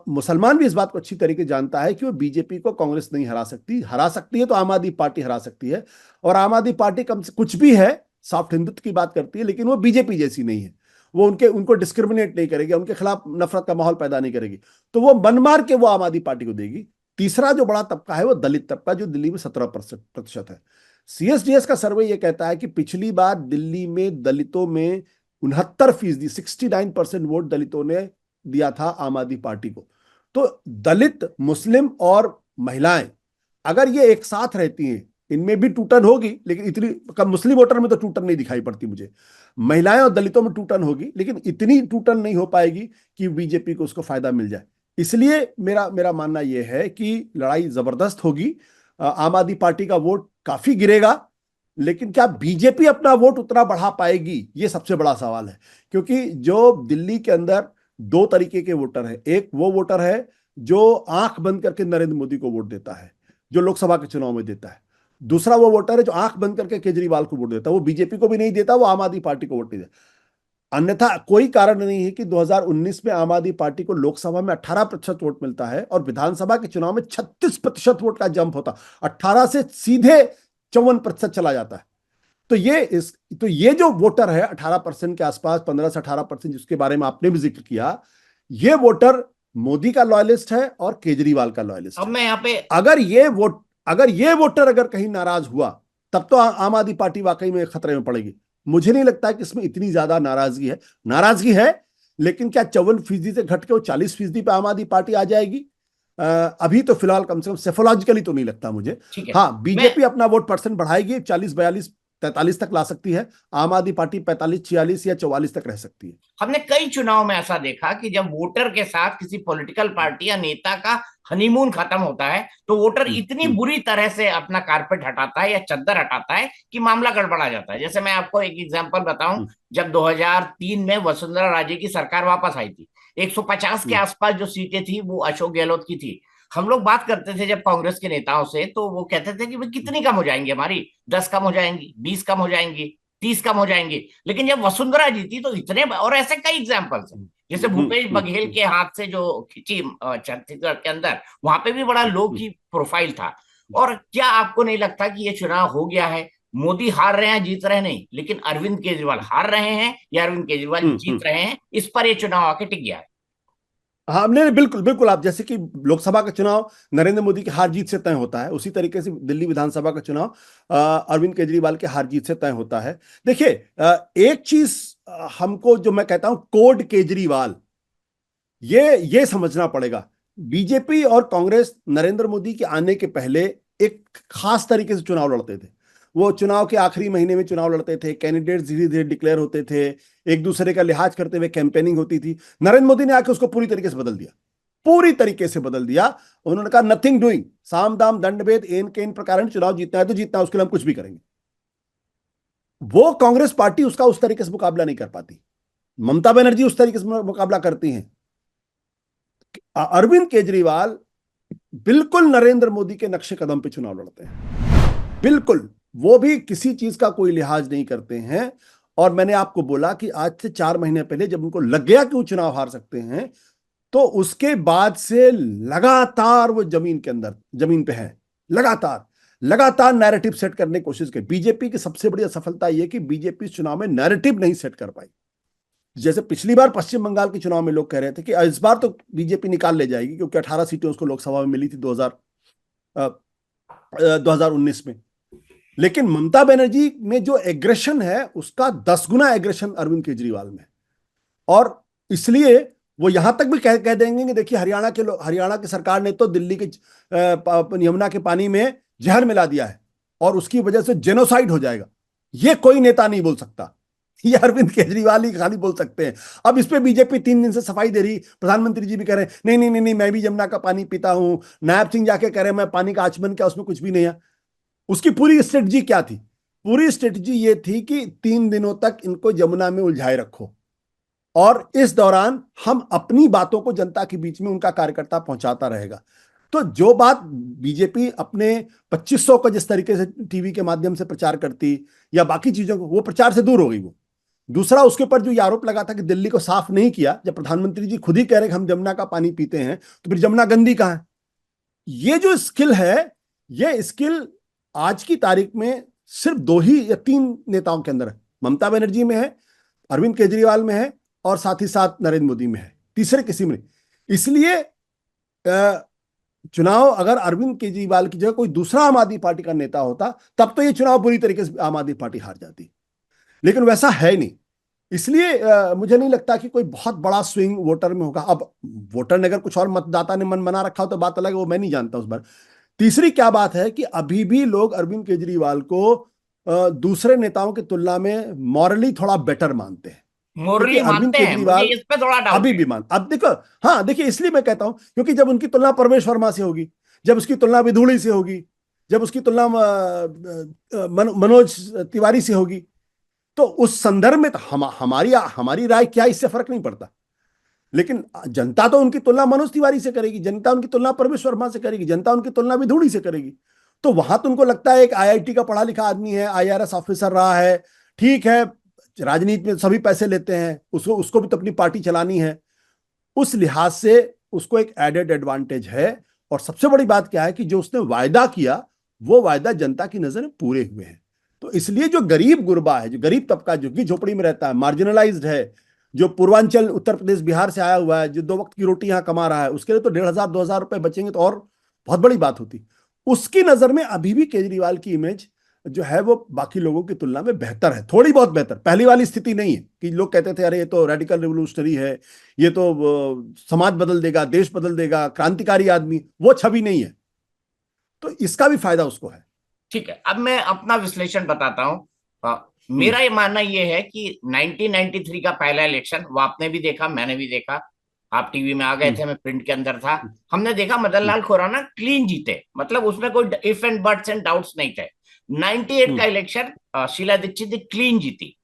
मुसलमान भी इस बात को अच्छी तरीके जानता है कि वो बीजेपी को कांग्रेस नहीं हरा सकती। हरा सकती है तो आम आदमी पार्टी हरा सकती है। और आम आदमी पार्टी कम से कुछ भी है, सॉफ्ट हिंदुत्व की बात करती है, लेकिन वो बीजेपी जैसी नहीं है। वो उनको डिस्क्रिमिनेट नहीं करेगी, उनके खिलाफ नफरत का माहौल पैदा नहीं करेगी, तो वो मन मार के वो आम आदमी पार्टी को देगी। तीसरा जो बड़ा तबका है वो दलित तबका, जो दिल्ली में 17% है। सीएसडीएस का सर्वे ये कहता है कि पिछली बार दिल्ली में दलितों में 69%, 69% वोट दलितों ने दिया था आम आदमी पार्टी को। तो दलित, मुस्लिम और महिलाएं अगर ये एक साथ रहती हैं, इनमें भी टूटन होगी, लेकिन इतनी कम। मुस्लिम वोटर में तो टूटन नहीं दिखाई पड़ती मुझे, महिलाएं और दलितों में टूटन होगी, लेकिन इतनी टूटन नहीं हो पाएगी कि बीजेपी को उसको फायदा मिल जाए। इसलिए मेरा मानना यह है कि लड़ाई जबरदस्त होगी। आम आदमी पार्टी का वोट काफी गिरेगा, लेकिन क्या बीजेपी अपना वोट उतना बढ़ा पाएगी, ये सबसे बड़ा सवाल है। क्योंकि जो दिल्ली के अंदर दो तरीके के वोटर है। एक वो वोटर है जो आंख बंद करके नरेंद्र मोदी को वोट देता है, जो लोकसभा के चुनाव में देता है। दूसरा वो वोटर है जो आंख बंद करके केजरीवाल को वोट देता है। वो बीजेपी को भी नहीं देता, वो आम आदमी पार्टी को वोट नहीं देता। अन्यथा कोई कारण नहीं है कि 2019 में आम आदमी पार्टी को लोकसभा में 18% वोट मिलता है और विधानसभा के चुनाव में 36% वोट का जंप होता, 18 से सीधे 54% चला जाता है। तो ये जो वोटर है 18% के आसपास, 15 से 18%, जिसके बारे में आपने भी जिक्र किया, ये वोटर मोदी का लॉयलिस्ट है और केजरीवाल का लॉयलिस्ट है। अब मैं यहाँ पे अगर ये वोटर अगर कहीं नाराज हुआ, तब तो आम आदमी पार्टी वाकई में खतरे में पड़ेगी। मुझे नहीं लगता कि इसमें इतनी ज्यादा नाराजगी है, लेकिन क्या 54% से घट के वो 40% पे आम आदमी पार्टी आ जाएगी? अभी तो फिलहाल कम से कम सेफोलॉजिकली तो नहीं लगता मुझे। हाँ, बीजेपी अपना वोट परसेंट बढ़ाएगी, 40, 42, 43 तक ला सकती है। आम आदमी पार्टी 45, 46 या 44 तक रह सकती है। हमने कई चुनाव में ऐसा देखा कि जब वोटर के साथ किसी पॉलिटिकल पार्टी या नेता का हनीमून खत्म होता है, तो वोटर इतनी बुरी तरह से अपना कारपेट हटाता है या चद्दर हटाता है कि मामला गड़बड़ा जाता है। जैसे मैं आपको एक एग्जांपल बताऊं, जब 2003 में वसुंधरा राजे की सरकार वापस आई थी, 150 के आसपास जो सीटें थी वो अशोक गहलोत की थी। हम लोग बात करते थे जब कांग्रेस के नेताओं से, तो वो कहते थे कि भाई कितनी कम हो जाएंगी हमारी, 10 कम हो जाएंगी, 20 कम हो जाएंगी, 30 कम हो जाएंगी। लेकिन जब वसुंधरा जीती तो इतने, और ऐसे कई एग्जाम्पल्स हैं, जैसे भूपेश बघेल के हाथ से जो खिंची छत्तीसगढ़ के अंदर, वहां पे भी बड़ा लो की प्रोफाइल था। और क्या आपको नहीं लगता कि ये चुनाव हो गया है, मोदी हार रहे हैं, जीत रहे नहीं, लेकिन अरविंद केजरीवाल हार रहे हैं या अरविंद केजरीवाल जीत रहे हैं, इस पर ये चुनाव आके टिक गया है? हाँ, नहीं, बिल्कुल बिल्कुल। आप जैसे कि लोकसभा का चुनाव नरेंद्र मोदी की हार जीत से तय होता है, उसी तरीके से दिल्ली विधानसभा का चुनाव अरविंद केजरीवाल के हार जीत से तय होता है। देखिए, एक चीज हमको, जो मैं कहता हूं कोड केजरीवाल, ये समझना पड़ेगा। बीजेपी और कांग्रेस नरेंद्र मोदी के आने के पहले एक खास तरीके से चुनाव लड़ते थे। वो चुनाव के आखिरी महीने में चुनाव लड़ते थे, कैंडिडेट धीरे धीरे डिक्लेयर होते थे, एक दूसरे का लिहाज करते हुए कैंपेनिंग होती थी। नरेंद्र मोदी ने आके उसको पूरी तरीके से बदल दिया, पूरी तरीके से बदल दिया। उन्होंने कहा नथिंग डूइंग, साम दाम दंड भेद एन केन प्रकार, चुनाव जीतना है तो जीतना है, उसके लिए हम कुछ भी करेंगे। वो कांग्रेस पार्टी उसका उस तरीके से मुकाबला नहीं कर पाती। ममता बनर्जी उस तरीके से मुकाबला करती हैं। अरविंद केजरीवाल बिल्कुल नरेंद्र मोदी के नक्शे कदम पे चुनाव लड़ते हैं, बिल्कुल। वो भी किसी चीज का कोई लिहाज नहीं करते हैं। और मैंने आपको बोला कि आज से 4 महीने पहले जब उनको लग गया कि वो चुनाव हार सकते हैं, तो उसके बाद से लगातार वो जमीन पे है, लगातार नैरेटिव सेट करने की कोशिश की। बीजेपी की सबसे बड़ी असफलता यह कि बीजेपी इस चुनाव में नैरेटिव नहीं सेट कर पाई। जैसे पिछली बार पश्चिम बंगाल के चुनाव में लोग कह रहे थे कि इस बार तो बीजेपी निकाल ले जाएगी, क्योंकि 18 सीटें उसको लोकसभा में मिली थी 2019 में। लेकिन ममता बनर्जी में जो एग्रेशन है उसका 10 गुना एग्रेशन अरविंद केजरीवाल में। और इसलिए वो यहां तक भी कह देंगे कि देखिए हरियाणा की सरकार ने तो दिल्ली के यमुना के पानी में जहर मिला दिया है और उसकी वजह से जेनोसाइड हो जाएगा। ये कोई नेता नहीं बोल सकता, ये अरविंद केजरीवाल ही खाली बोल सकते हैं। अब इस पे बीजेपी 3 दिन से सफाई दे रही, प्रधानमंत्री जी भी कह रहे हैं नहीं नहीं नहीं नहीं, मैं भी यमुना का पानी पीता हूं। नायब सिंह जाके कह रहे हैं मैं पानी का आचमन किया, उसमें कुछ भी नहीं है। उसकी पूरी स्ट्रेटजी क्या थी? पूरी स्ट्रेटजी ये थी कि 3 दिनों तक इनको यमुना में उलझाए रखो और इस दौरान हम अपनी बातों को जनता के बीच में उनका कार्यकर्ता पहुंचाता रहेगा। तो जो बात बीजेपी अपने 2500 का जिस तरीके से टीवी के माध्यम से प्रचार करती या बाकी चीजों को, वो प्रचार से दूर हो गई। वो दूसरा, उसके ऊपर जो ये आरोप लगा था कि दिल्ली को साफ नहीं किया, जब प्रधानमंत्री जी खुद ही कह रहे कि हम यमुना का पानी पीते हैं तो फिर यमुना गंदी कहां है? ये जो स्किल है, ये स्किल आज की तारीख में सिर्फ 2 ही या 3 नेताओं के अंदर है। ममता बनर्जी में है, अरविंद केजरीवाल में है और साथ ही साथ नरेंद्र मोदी में है, तीसरे किसी में नहीं। इसलिए चुनाव अगर अरविंद केजरीवाल की जगह कोई दूसरा आम आदमी पार्टी का नेता होता तब तो ये चुनाव बुरी तरीके से आम आदमी पार्टी हार जाती, लेकिन वैसा है नहीं। इसलिए मुझे नहीं लगता कि कोई बहुत बड़ा स्विंग वोटर में होगा। अब वोटर ने अगर कुछ और मतदाता ने मन बना रखा हो तो बात अलग है, वो मैं नहीं जानता उस बार। तीसरी क्या बात है कि अभी भी लोग अरविंद केजरीवाल को दूसरे नेताओं की तुलना में मॉरली थोड़ा बेटर मानते हैं। क्योंकि मोरली अरविंद मानते हैं, मुझे केजरीवाल इस पे थोड़ा डाउट अभी है। भी मान, अब देखो, हाँ देखिए, इसलिए मैं कहता हूं क्योंकि जब उनकी तुलना परवेश वर्मा से होगी, जब उसकी तुलना विधुड़ी से होगी, जब उसकी तुलना मनोज तिवारी से होगी, तो उस संदर्भ में तो हमारी राय क्या, इससे फर्क नहीं पड़ता। लेकिन जनता तो उनकी तुलना मनोज तिवारी से करेगी, जनता उनकी तुलना परवेश वर्मा से करेगी, जनता उनकी तुलना विधुड़ी से करेगी। तो वहां तो उनको लगता है एक आईआईटी का पढ़ा लिखा आदमी है, आईआरएस ऑफिसर रहा है, ठीक है, राजनीति में सभी पैसे लेते हैं, उसको भी तो अपनी पार्टी चलानी है। उस लिहाज से उसको एक एडेड एडवांटेज है। और सबसे बड़ी बात क्या है कि जो उसने वायदा किया वो वायदा जनता की नजर में पूरे हुए हैं। तो इसलिए जो गरीब गुरबा है, जो गरीब तबका जो कि झोपड़ी में रहता है, मार्जिनलाइज्ड है, जो पूर्वांचल उत्तर प्रदेश बिहार से आया हुआ है, जो 2 वक्त की रोटी यहां कमा रहा है, उसके लिए तो 1500-2000 रुपए बचेंगे तो और बहुत बड़ी बात होती। उसकी नजर में अभी भी केजरीवाल की इमेज जो है वो बाकी लोगों की तुलना में बेहतर है, थोड़ी बहुत बेहतर। पहली वाली स्थिति नहीं है कि लोग कहते थे अरे ये तो रेडिकल रिवोल्यूशनरी है, ये तो समाज बदल देगा, देश बदल देगा, क्रांतिकारी आदमी, वो छवि नहीं है। तो इसका भी फायदा उसको है। ठीक है, अब मैं अपना विश्लेषण बताता हूँ। मेरा ये मानना ये है कि 1993 का पहला इलेक्शन, वो आपने भी देखा, मैंने भी देखा, आप टीवी में आ गए थे, मैं प्रिंट के अंदर था। हमने देखा मदन लाल खुराना क्लीन जीते, मतलब उसमें कोई if and buts and doubts नहीं थे। 98 का इलेक्शन शीला दीक्षित ने क्लीन जीती।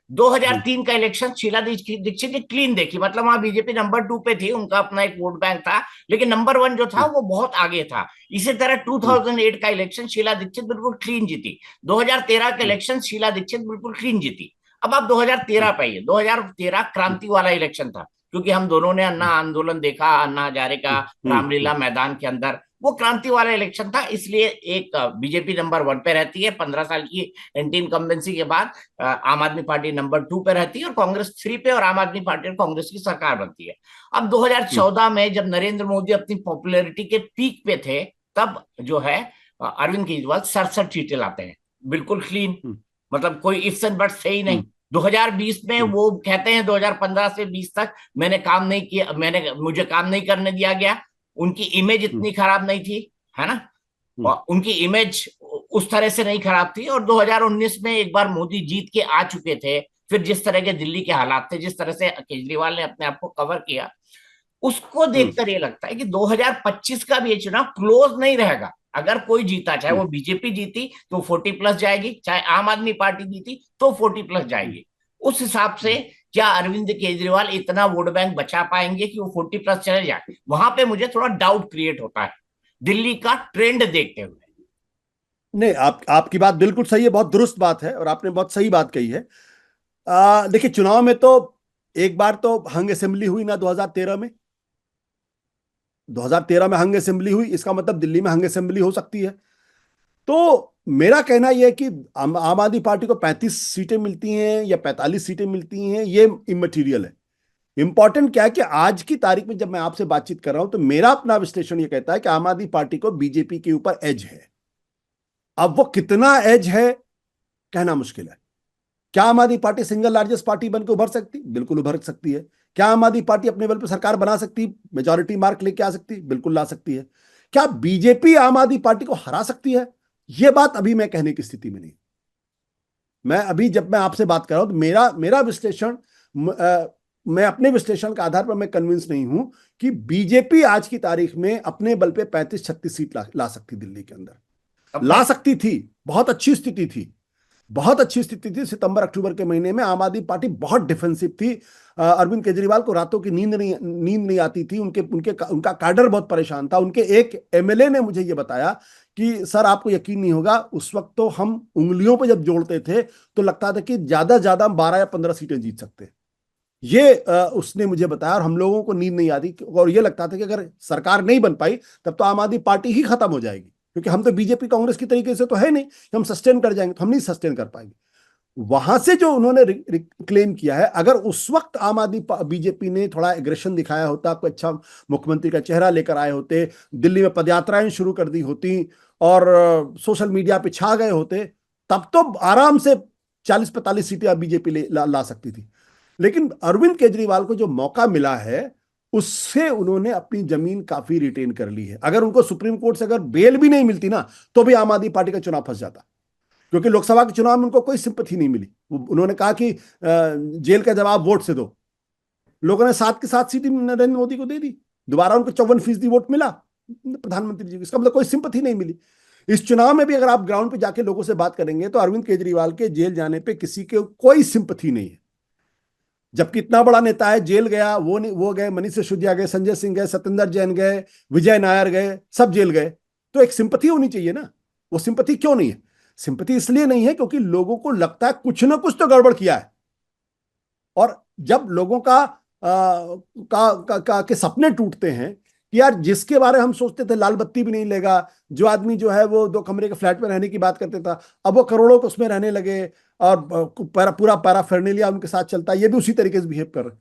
2003 का इलेक्शन शीला दीक्षित ने क्लीन देखी, मतलब वहां बीजेपी नंबर 2 पे थी, उनका अपना एक वोट बैंक था, लेकिन नंबर 1 जो था वो बहुत आगे था। इसी तरह 2008 का इलेक्शन शीला दीक्षित बिल्कुल क्लीन जीती। 2013 का इलेक्शन शीला दीक्षित बिल्कुल क्लीन जीती। अब आप 2013 पे आइए। 2013 क्रांति वाला इलेक्शन था, क्योंकि हम दोनों ने अन्ना आंदोलन देखा, अन्ना हजारे का रामलीला मैदान के अंदर, वो क्रांति वाला इलेक्शन था। इसलिए एक बीजेपी नंबर 1 पे रहती है 15 साल की एंटी इनकम्बेंसी के बाद, आम आदमी पार्टी नंबर 2 पे रहती है और कांग्रेस 3 पे, और आम आदमी पार्टी और कांग्रेस की सरकार बनती है। अब 2014 में जब नरेंद्र मोदी अपनी पॉपुलैरिटी के पीक पे थे, तब जो है अरविंद केजरीवाल 67 सीटें लाते हैं, बिल्कुल क्लीन, मतलब कोई इफ्स एंड बट्स थे ही नहीं। 2020 में वो कहते हैं 2015 से 20 तक मैंने काम नहीं किया, मुझे काम नहीं करने दिया गया। उनकी इमेज इतनी खराब नहीं थी, है ना, और उनकी इमेज उस तरह से नहीं खराब थी। और 2019 में एक बार मोदी जीत के आ चुके थे, फिर जिस तरह के दिल्ली के हालात थे, जिस तरह से केजरीवाल ने अपने आप को कवर किया, उसको देखकर ये लगता है कि 2025 का भी ये चुनाव क्लोज नहीं रहेगा। अगर कोई जीता, चाहे वो बीजेपी जीती तो 40+ जाएगी, चाहे आम आदमी पार्टी जीती तो 40+ जाएगी। उस हिसाब से क्या अरविंद केजरीवाल इतना वोट बैंक बचा पाएंगे कि वो 40+ चले जाए? वहां पे मुझे थोड़ा डाउट क्रिएट होता है दिल्ली का ट्रेंड देखते हुए। नहीं, आपकी बात बिल्कुल सही है, बहुत दुरुस्त बात है और आपने बहुत सही बात कही है। देखिए, चुनाव में तो एक बार तो हंग असेंबली हुई ना 2013 में। 2013 में हंग असेंबली हुई, इसका मतलब दिल्ली में हंग असेंबली हो सकती है। तो मेरा कहना यह है कि आम आदमी पार्टी को 35 सीटें मिलती हैं या 45 सीटें मिलती हैं, ये इमटेरियल है। इंपॉर्टेंट क्या है कि आज की तारीख में जब मैं आपसे बातचीत कर रहा हूं तो मेरा अपना विश्लेषण यह कहता है कि आम आदमी पार्टी को बीजेपी के ऊपर एज है। अब वो कितना एज है कहना मुश्किल है। क्या आम आदमी पार्टी सिंगल लार्जेस्ट पार्टी बनकर उभर सकती? बिल्कुल उभर सकती है। क्या आम आदमी पार्टी अपने बल पर सरकार बना सकती, मेजॉरिटी मार्क लेके आ सकती? बिल्कुल ला सकती है। क्या बीजेपी आम आदमी पार्टी को हरा सकती है? यह बात अभी मैं कहने की स्थिति में नहीं। मैं अभी जब मैं आपसे बात कर रहा हूं तो मेरा मेरा विश्लेषण, मैं अपने विश्लेषण के आधार पर मैं कन्विंस नहीं हूं कि बीजेपी आज की तारीख में अपने बल पे 35-36 सीट ला सकती दिल्ली के अंदर। ला सकती थी, बहुत अच्छी स्थिति थी, बहुत अच्छी स्थिति थी। सितंबर अक्टूबर के महीने में आम आदमी पार्टी बहुत डिफेंसिव थी। अरविंद केजरीवाल को रातों की नींद नहीं आती थी। उनका कैडर बहुत परेशान था। उनके एक एमएलए ने मुझे ये बताया कि सर आपको यकीन नहीं होगा, उस वक्त तो हम उंगलियों पे जब जोड़ते थे तो लगता था कि ज्यादा ज्यादा हम 12 या 15 सीटें जीत सकते। ये उसने मुझे बताया और हम लोगों को नींद नहीं आती और ये लगता था कि अगर सरकार नहीं बन पाई तब तो आम आदमी पार्टी ही खत्म हो जाएगी, क्योंकि हम तो बीजेपी कांग्रेस की तरीके से तो है नहीं कि हम सस्टेन कर जाएंगे, तो हम नहीं सस्टेन कर पाएंगे। वहां से जो उन्होंने क्लेम किया है, अगर उस वक्त आम आदमी बीजेपी ने थोड़ा एग्रेशन दिखाया होता, कोई अच्छा मुख्यमंत्री का चेहरा लेकर आए होते, दिल्ली में पदयात्राएं शुरू कर दी होती और सोशल मीडिया पे छा गए होते, तब तो आराम से 40-45 सीटें बीजेपी ला सकती थी। लेकिन अरविंद केजरीवाल को जो मौका मिला है उससे उन्होंने अपनी जमीन काफी रिटेन कर ली है। अगर उनको सुप्रीम कोर्ट से अगर बेल भी नहीं मिलती ना तो भी आम आदमी पार्टी का चुनाव फंस जाता, क्योंकि लोकसभा के चुनाव में उनको कोई सिंपैथी नहीं मिली। उन्होंने कहा कि जेल का जवाब वोट से दो। लोगों ने 7 की 7 सीटें नरेंद्र मोदी को दे दी, दोबारा उनको 54% वोट मिला प्रधानमंत्री जी को। इसका मतलब कोई सिंपैथी नहीं मिली। इस चुनाव में भी अगर आप ग्राउंड पे जाके लोगों से बात करेंगे तो अरविंद केजरीवाल के जेल जाने पे किसी के कोई सिंपैथी नहीं है। जबकि इतना बड़ा नेता है, जेल गया, वो गए, मनीष सिसोदिया गए, संजय सिंह गए, सत्येंद्र जैन गए, विजय नायर गए, सब जेल गए, तो एक सिंपैथी होनी चाहिए ना। वो सिंपैथी क्यों नहीं है? सिंपैथी इसलिए नहीं है क्योंकि लोगों को लगता है कुछ ना कुछ तो गड़बड़ किया है। और जब लोगों के सपने टूटते हैं कि यार जिसके बारे में हम सोचते थे लाल बत्ती भी नहीं लेगा, जो आदमी जो है वो 2 कमरे के फ्लैट में रहने की बात करते था, अब वो करोड़ों को उसमें रहने लगे और पूरा पैराफर्नेलिया उनके साथ चलता है, ये भी उसी तरीके से बिहेव कर रहे,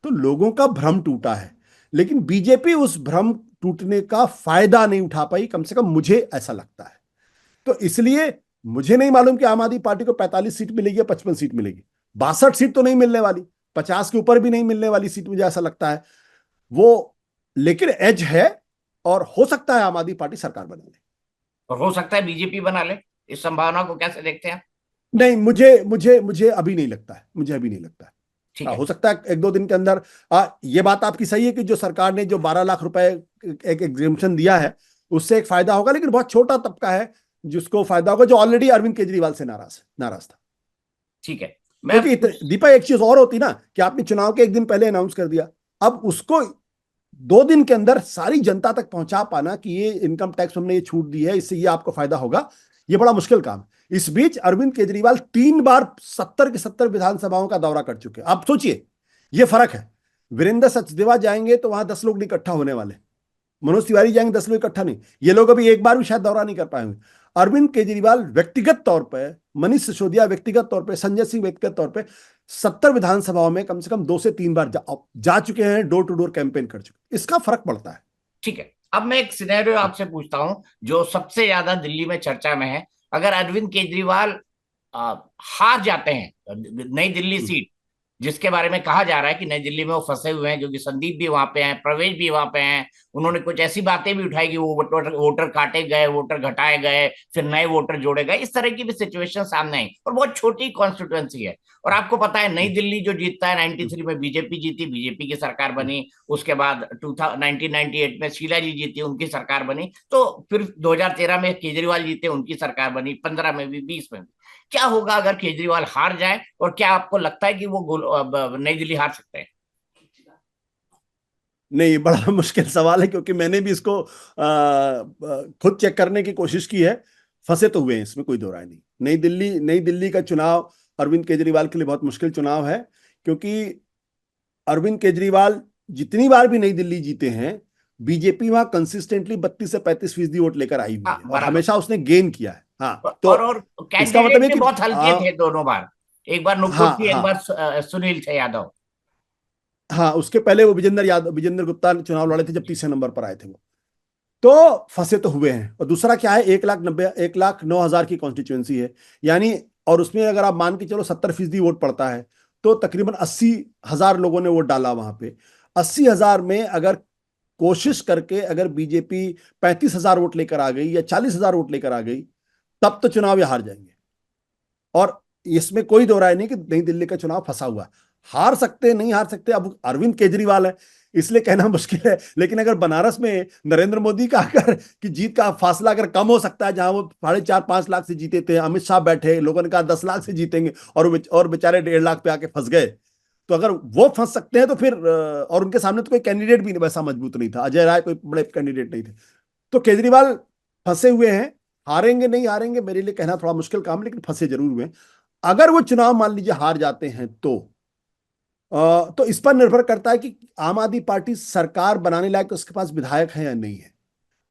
तो लोगों का भ्रम टूटा है। लेकिन बीजेपी उस भ्रम टूटने का फायदा नहीं उठा पाई, कम से कम मुझे ऐसा लगता है। तो इसलिए मुझे नहीं मालूम कि आम आदमी पार्टी को 45 सीट मिलेगी या 55 सीट मिलेगी। 62 सीट तो नहीं मिलने वाली, 50 के ऊपर भी नहीं मिलने वाली सीट, मुझे ऐसा लगता है वो। लेकिन एज है और हो सकता है आम आदमी पार्टी सरकार बना ले, और हो सकता है बीजेपी बना ले। इस संभावना को कैसे देखते हैं? नहीं, मुझे अभी नहीं लगता है, मुझे अभी नहीं लगता है। ठीक है, हो सकता है 1-2 दिन के अंदर। ये बात आपकी सही है कि जो सरकार ने जो 12 लाख रुपए एक एग्जेम्पशन दिया है उससे एक फायदा होगा, लेकिन बहुत छोटा तबका है जिसको फायदा होगा, जो ऑलरेडी अरविंद केजरीवाल से नाराज था। ठीक है। क्योंकि दीपा एक चीज और होती ना कि आपने चुनाव के 1 दिन पहले अनाउंस कर दिया, अब उसको 2 दिन के अंदर सारी जनता तक पहुंचा पाना कि ये इनकम टैक्स हमने ये छूट दी है, इससे ये आपको फायदा होगा, ये बड़ा मुश्किल काम। इस बीच अरविंद केजरीवाल 3 बार 70 की 70 विधानसभाओं का दौरा कर चुके हैं। आप सोचिए, ये फर्क है। वीरेंद्र सचदेवा जाएंगे तो वहां 10 लोग नहीं इकट्ठा होने वाले, मनोज तिवारी जाएंगे 10 लोग इकट्ठा नहीं, ये लोग अभी एक बार भी शायद दौरा नहीं कर पाएंगे। अरविंद केजरीवाल व्यक्तिगत तौर पर, मनीष सिसोदिया व्यक्तिगत तौर पर, संजय सिंह व्यक्तिगत तौर पर 70 विधानसभाओं में कम से कम 2 से 3 बार जा चुके हैं, डोर टू डोर कैंपेन कर चुके। इसका फर्क पड़ता है। ठीक है, अब मैं एक सिनेरियो आपसे पूछता हूं जो सबसे ज्यादा दिल्ली में चर्चा में है। अगर अरविंद केजरीवाल हार जाते हैं नई दिल्ली सीट, जिसके बारे में कहा जा रहा है कि नई दिल्ली में वो फंसे हुए हैं, क्योंकि संदीप भी वहां पे हैं, प्रवेश भी वहां पे हैं, उन्होंने कुछ ऐसी बातें भी उठाई कि वो वोटर काटे गए, वोटर घटाए गए, फिर नए वोटर जोड़े गए, इस तरह की भी सिचुएशन सामने आई। और बहुत छोटी कॉन्स्टिट्यूएंसी है, और आपको पता है नई दिल्ली जो जीतता है, 93 में बीजेपी जीती, बीजेपी की सरकार बनी। उसके बाद 1998 में शीला जी जीती, उनकी सरकार बनी। तो फिर 2013 में केजरीवाल जीते, उनकी सरकार बनी, 15 में भी, 20 में भी। क्या होगा अगर केजरीवाल हार जाए, और क्या आपको लगता है कि वो नई दिल्ली हार सकते हैं? नहीं, बड़ा मुश्किल सवाल है, क्योंकि मैंने भी इसको खुद चेक करने की कोशिश की है। फंसे तो हुए हैं, इसमें कोई दो राय नहीं। नई दिल्ली का चुनाव अरविंद केजरीवाल के लिए बहुत मुश्किल चुनाव है, क्योंकि अरविंद केजरीवाल जितनी बार भी नई दिल्ली जीते हैं, बीजेपी वहां कंसिस्टेंटली 32 से 35% वोट लेकर आई हुई है और हमेशा उसने गेन किया है। हाँ, तो और इसका मतलब है कि बहुत हल्के थे दोनों बार, एक बार नुपुर हाँ, थी, एक हाँ, बार सुनील थे यादव। हाँ, उसके पहले वो विजेंद्र गुप्ता चुनाव लड़े थे जब तीसरे नंबर पर आए थे वो। तो फंसे तो हुए हैं। और दूसरा क्या है, 1,09,000 की कॉन्स्टिट्यूएंसी है, यानी, और उसमें अगर आप मान के चलो 70% वोट पड़ता है, तो तकरीबन 80,000 लोगों ने वोट डाला वहां पे। 80,000 में अगर कोशिश करके अगर बीजेपी 35,000 वोट लेकर आ गई या 40,000 वोट लेकर आ गई, तब तो चुनाव ये हार जाएंगे। और इसमें कोई दो राय नहीं कि नई दिल्ली का चुनाव फंसा हुआ है। हार सकते नहीं हार सकते, अब अरविंद केजरीवाल है इसलिए कहना मुश्किल है, लेकिन अगर बनारस में नरेंद्र मोदी का अगर कि जीत का फासला अगर कम हो सकता है, जहां वो 4.5-5 लाख से जीते थे, अमित शाह बैठे, लोगों ने कहा 10 लाख से जीतेंगे, और बेचारे 1.5 लाख पे आके फंस गए, तो अगर वो फंस सकते हैं तो फिर और उनके सामने तो कोई कैंडिडेट भी वैसा मजबूत नहीं था, अजय राय कोई बड़े कैंडिडेट नहीं थे, तो केजरीवाल फंसे हुए हैं। हारेंगे नहीं हारेंगे मेरे लिए कहना थोड़ा मुश्किल काम, लेकिन फंसे जरूर हुए हैं। अगर वो चुनाव मान लीजिए हार जाते हैं तो इस पर निर्भर करता है कि आम आदमी पार्टी सरकार बनाने लायक उसके पास विधायक है या नहीं है।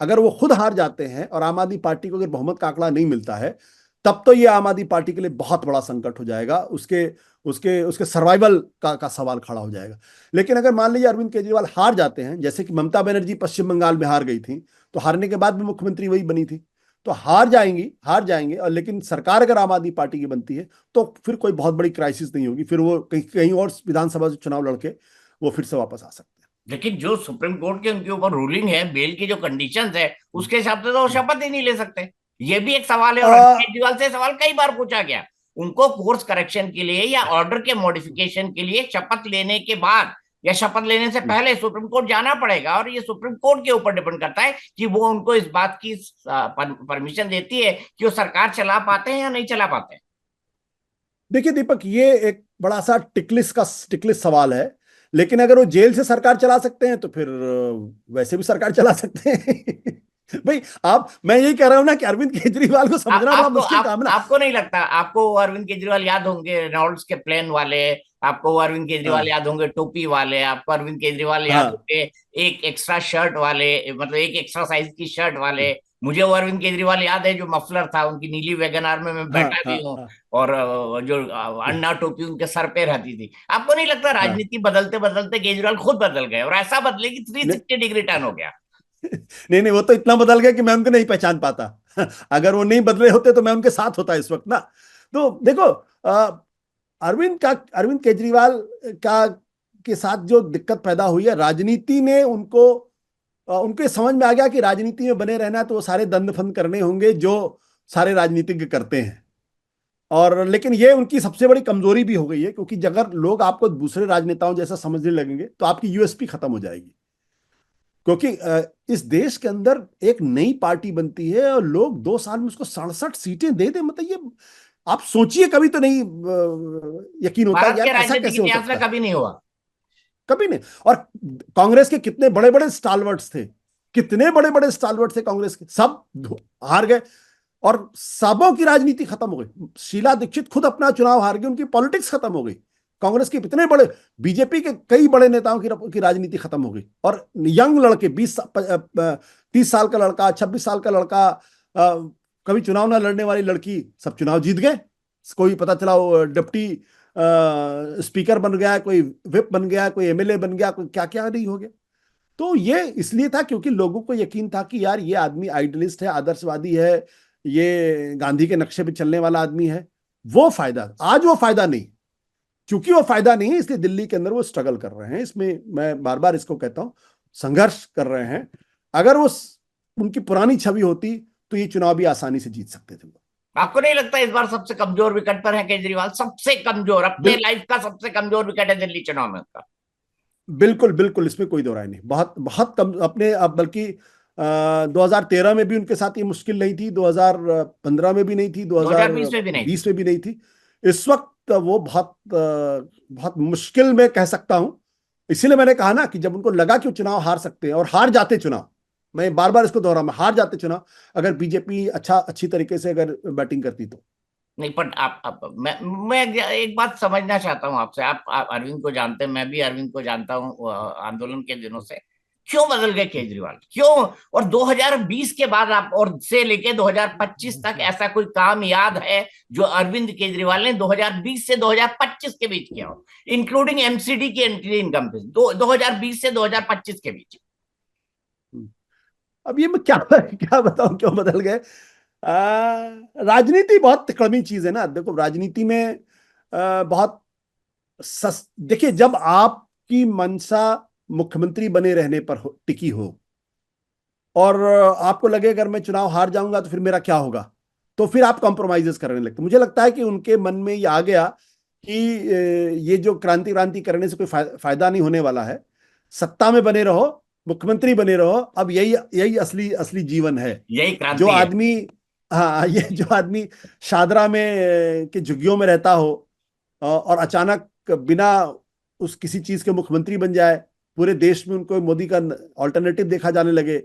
अगर वो खुद हार जाते हैं और आम आदमी पार्टी को अगर बहुमत का आंकड़ा नहीं मिलता है, तब तो ये आम आदमी पार्टी के लिए बहुत बड़ा संकट हो जाएगा, उसके उसके उसके सर्वाइवल का सवाल खड़ा हो जाएगा। लेकिन अगर मान लीजिए अरविंद केजरीवाल हार जाते हैं, जैसे कि ममता बनर्जी पश्चिम बंगाल में हार गई थी, तो हारने के बाद भी मुख्यमंत्री वही बनी थी, तो हार जाएंगे, और लेकिन सरकार अगर आम आदमी पार्टी की बनती है तो फिर कोई बहुत बड़ी क्राइसिस नहीं होगी, फिर वो कहीं कहीं और विधानसभा से चुनाव लड़के वो फिर से वापस आ सकते हैं। लेकिन जो सुप्रीम कोर्ट के उनके ऊपर रूलिंग है, बेल की जो कंडीशंस है, उसके हिसाब से तो वो शपथ ही नहीं ले सकते। ये भी एक सवाल है, और केजरीवाल से सवाल कई बार पूछा गया, उनको कोर्स करेक्शन के लिए या ऑर्डर के मॉडिफिकेशन के लिए शपथ लेने के बाद या शपथ लेने से पहले सुप्रीम कोर्ट जाना पड़ेगा, और ये सुप्रीम कोर्ट के ऊपर डिपेंड करता है कि वो उनको इस बात की परमिशन देती है कि वो सरकार चला पाते हैं या नहीं चला पाते हैं। देखिए दीपक, ये एक बड़ा सा टिकलिस सवाल है, लेकिन अगर वो जेल से सरकार चला सकते हैं तो फिर वैसे भी सरकार चला सकते हैं। भाई मैं यही कह रहा हूं ना कि अरविंद केजरीवाल को समझना बड़ा मुश्किल काम है ना। आपको नहीं लगता, आपको अरविंद केजरीवाल याद होंगे रेनॉल्ड्स के प्लेन वाले, आपको अरविंद केजरीवाल हाँ याद होंगे टोपी वाले, आपको अरविंद केजरीवाल याद हाँ होंगे एक एक्स्ट्रा शर्ट वाले, मतलब एक एक्स्ट्रा साइज की शर्ट वाले। मुझे वो अरविंद केजरीवाल याद है जो मफलर था, उनकी नीली वैगन आर में मैं हाँ बैठा हाँ भी हूँ, हाँ और जो अन्ना टोपी उनके सर पे रहती थी। आपको नहीं लगता हाँ। राजनीति बदलते बदलते केजरीवाल खुद बदल गए, और ऐसा बदले कि 360 डिग्री टर्न हो गया? नहीं नहीं, वो तो इतना बदल गया कि मैं उनको नहीं पहचान पाता। अगर वो नहीं बदले होते तो मैं उनके साथ होता इस वक्त ना। तो देखो, अरविंद केजरीवाल का के साथ जो दिक्कत पैदा हुई है, राजनीति ने उनके समझ में आ गया कि राजनीति में बने रहना तो वो सारे दंड फंद करने होंगे जो सारे राजनीतिज्ञ करते हैं। और लेकिन ये उनकी सबसे बड़ी कमजोरी भी हो गई है, क्योंकि अगर लोग आपको दूसरे राजनेताओं जैसा समझने लगेंगे तो आपकी यूएसपी खत्म हो जाएगी। क्योंकि इस देश के अंदर एक नई पार्टी बनती है और लोग 2 साल में उसको 67 सीटें दे दे, मतलब ये आप सोचिए, कभी तो नहीं यकीन होता भारत यार के ऐसा राजनीतिक कैसे हो इतिहास में सकता है। कभी नहीं हुआ। कभी नहीं। और कांग्रेस के कितने बड़े बड़े स्टालवर्ट्स थे, कितने बड़े बड़े स्टालवर्ट थे कांग्रेस के, सब हार गए और सबों की राजनीति खत्म हो गई। शीला दीक्षित खुद अपना चुनाव हार गई, उनकी पॉलिटिक्स खत्म हो गई। कांग्रेस के इतने बड़े, बीजेपी के कई बड़े नेताओं की राजनीति खत्म हो गई। और यंग लड़के 30 साल का लड़का, 26 साल का लड़का, कभी चुनाव ना लड़ने वाली लड़की, सब चुनाव जीत गए। कोई पता चला डिप्टी स्पीकर बन गया, कोई विप बन गया, कोई एमएलए बन गया, कोई क्या क्या नहीं हो गया। तो ये इसलिए था क्योंकि लोगों को यकीन था कि यार ये आदमी आइडियलिस्ट है, आदर्शवादी है, ये गांधी के नक्शे पे चलने वाला आदमी है। वो फायदा, आज वो फायदा नहीं, क्योंकि वो फायदा नहीं है इसलिए दिल्ली के अंदर वो स्ट्रगल कर रहे हैं। इसमें मैं बार बार इसको कहता हूं, संघर्ष कर रहे हैं। अगर वो उनकी पुरानी छवि होती तो ये चुनाव भी आसानी से जीत सकते थे। आपको नहीं लगता इस बार सबसे कमजोर विकेट पर है केजरीवाल? सबसे कमजोर, अपने लाइफ का सबसे कमजोर विकेट है दिल्ली चुनाव में उसका। बिल्कुल बिल्कुल, इसमें कोई दो राय नहीं। बहुत बहुत कम अपने, अब बल्कि 2013 में भी उनके साथ ये मुश्किल नहीं थी, 2015 में भी नहीं थी, 2020 में भी नहीं थी। 2020 में भी नहीं थी। इस वक्त वो बहुत बहुत मुश्किल में कह सकता हूं। इसीलिए मैंने कहा ना कि जब उनको लगा कि वो चुनाव हार सकते हैं, और हार जाते चुनाव, मैं बार बार इसको दोहरा, हार जाते चुनाव अगर बीजेपी अच्छी तरीके से अगर बैटिंग करती तो। नहीं, पर मैं एक बात समझना चाहता हूं आपसे। आप अरविंद को जानते हैं, मैं भी अरविंद को जानता हूं आंदोलन के दिनों से। क्यों बदल गए केजरीवाल, क्यों? और 2020 के बाद आप और से लेके 2025 तक ऐसा कोई काम याद है जो अरविंद केजरीवाल ने 2020 से 2025 के बीच किया हो, इंक्लूडिंग एमसीडी की एंट्री इनकम 2020 से 2025 के बीच? अब ये मैं क्या क्या बताऊं क्यों बदल गए। राजनीति बहुत तिकड़मी चीज है ना। देखो राजनीति में बहुत देखिए, जब आपकी मंशा मुख्यमंत्री बने रहने पर टिकी हो और आपको लगे अगर मैं चुनाव हार जाऊंगा तो फिर मेरा क्या होगा, तो फिर आप कॉम्प्रोमाइजेस करने लगते। मुझे लगता है कि उनके मन में ये आ गया कि ये जो क्रांति करने से कोई फायदा नहीं होने वाला है। सत्ता में बने रहो, मुख्यमंत्री बने रहो, अब यही यही असली असली जीवन है। यही जो क्रांति है। आदमी, हाँ, ये जो आदमी शादरा में के झुग्गियों में रहता हो और अचानक बिना उस किसी चीज के मुख्यमंत्री बन जाए, पूरे देश में उनको मोदी का ऑल्टरनेटिव देखा जाने लगे,